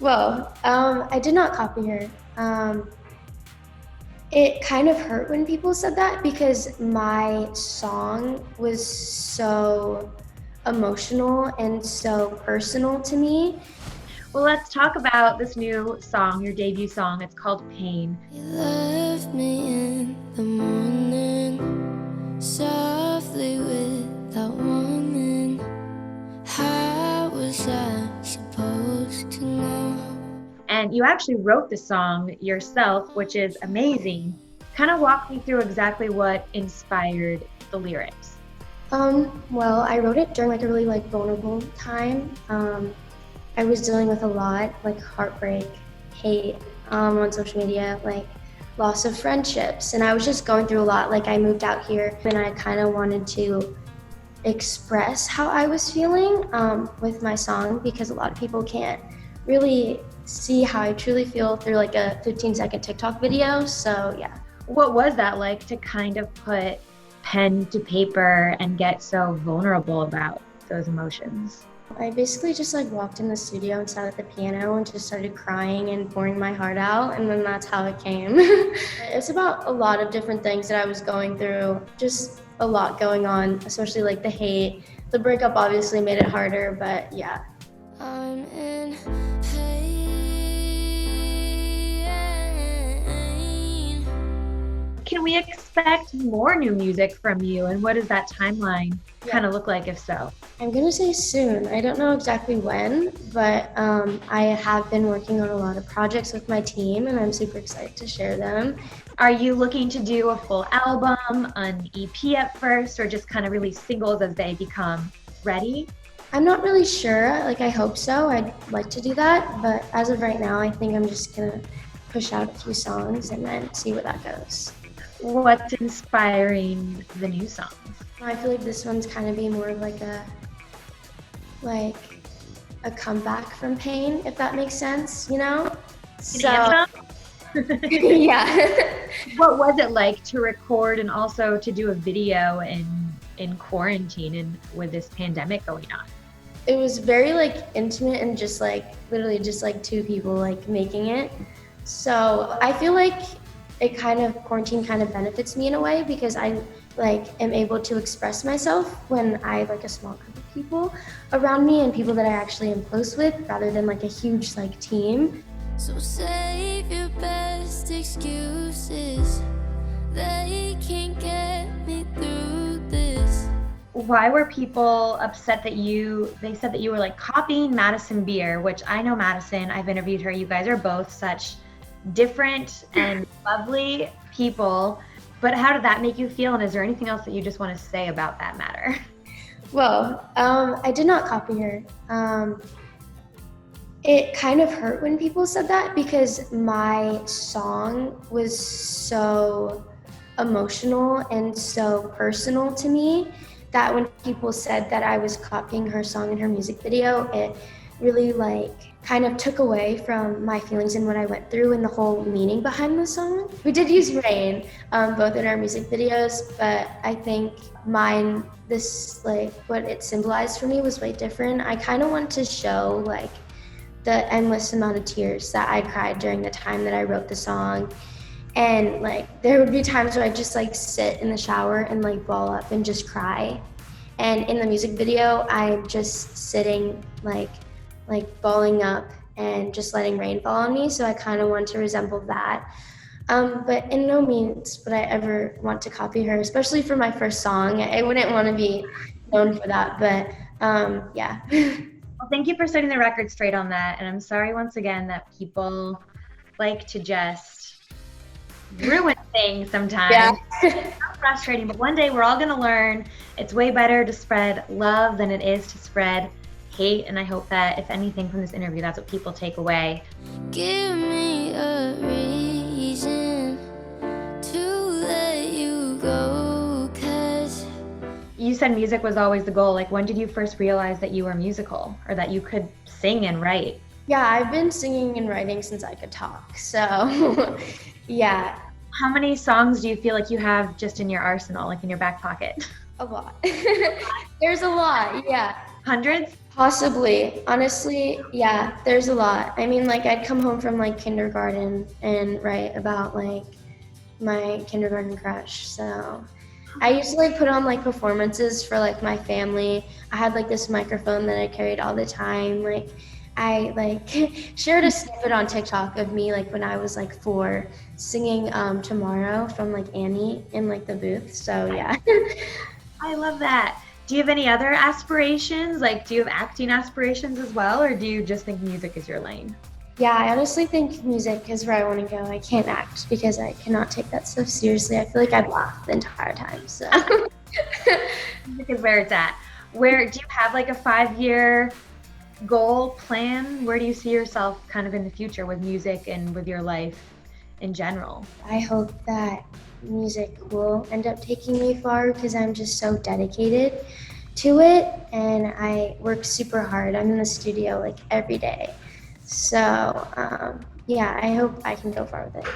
Well, I did not copy her. It kind of hurt when people said that because my song was so emotional and so personal to me. Well, let's talk about this new song, your debut song. It's called Pain. You left me in the morning, softly without warning. How was I supposed to know? And you actually wrote the song yourself, which is amazing. Kind of walk me through exactly what inspired the lyrics. Well, I wrote it during like a really like vulnerable time. I was dealing with a lot, like heartbreak, hate, on social media, like loss of friendships, and I was just going through a lot. Like I moved out here, and I kind of wanted to express how I was feeling with my song because a lot of people can't really see how I truly feel through like a 15-second TikTok video. So yeah. What was that like to kind of put pen to paper and get so vulnerable about those emotions? I basically just like walked in the studio and sat at the piano and just started crying and pouring my heart out, and then that's how it came. It's about a lot of different things that I was going through, just a lot going on, especially like the hate. The breakup obviously made it harder, but yeah. I'm in pain. Can we expect more new music from you? And what does that timeline kind of look like, if so? I'm gonna say soon. I don't know exactly when, but I have been working on a lot of projects with my team, and I'm super excited to share them. Are you looking to do a full album, an EP at first, or just kind of release singles as they become ready? I'm not really sure. Like, I hope so. I'd like to do that, but as of right now, I think I'm just gonna push out a few songs and then see where that goes. What's inspiring the new songs? I feel like this one's kind of be more of like a comeback from pain, if that makes sense, you know? An Yeah. What was it like to record and also to do a video in quarantine and with this pandemic going on? It was very like intimate and just like literally just like two people like making it. So I feel like quarantine kind of benefits me in a way because I like am able to express myself when I have like a small group of people around me and people that I actually am close with rather than like a huge like team. So save your best excuses. They can't get me through this. Why were people upset that they said that you were like copying Madison Beer, which I know Madison, I've interviewed her. You guys are both such different and lovely people, but how did that make you feel? And is there anything else that you just want to say about that matter? Well, I did not copy her. It kind of hurt when people said that because my song was so emotional and so personal to me that when people said that I was copying her song in her music video, it really like kind of took away from my feelings and what I went through and the whole meaning behind the song. We did use rain, both in our music videos, but I think this like what it symbolized for me was way different. I kind of want to show like the endless amount of tears that I cried during the time that I wrote the song. And like there would be times where I just like sit in the shower and like ball up and just cry. And in the music video, I'm just sitting like balling up and just letting rain fall on me. So I kind of want to resemble that. But in no means would I ever want to copy her, especially for my first song. I wouldn't want to be known for that, but yeah. Well, thank you for setting the record straight on that. And I'm sorry once again that people like to just ruin things sometimes. Yeah. It's so frustrating, but one day we're all going to learn it's way better to spread love than it is to spread hate. And I hope that if anything from this interview, that's what people take away. Give me a reason to let you go, 'cause You said music was always the goal. Like, when did you first realize that you were musical or that you could sing and write? Yeah, I've been singing and writing since I could talk. So yeah, How many songs do you feel like you have just in your arsenal, like in your back pocket? a lot. There's a lot, yeah. Hundreds? Possibly. Honestly, yeah, there's a lot. I mean, like, I'd come home from like kindergarten and write about like my kindergarten crush. So I used to like put on like performances for like my family. I had like this microphone that I carried all the time. Like, I like shared a snippet on TikTok of me like when I was like 4 singing Tomorrow from like Annie in like the booth. So yeah. I love that. Do you have any other aspirations? Like, do you have acting aspirations as well, or do you just think music is your lane? Yeah, I honestly think music is where I want to go. I can't act because I cannot take that stuff seriously. I feel like I'd laugh the entire time. So Music is where it's at. Where do you have like a 5-year goal plan? Where do you see yourself kind of in the future with music and with your life in general? I hope that music will end up taking me far because I'm just so dedicated to it and I work super hard. I'm in the studio like every day. So yeah, I hope I can go far with it.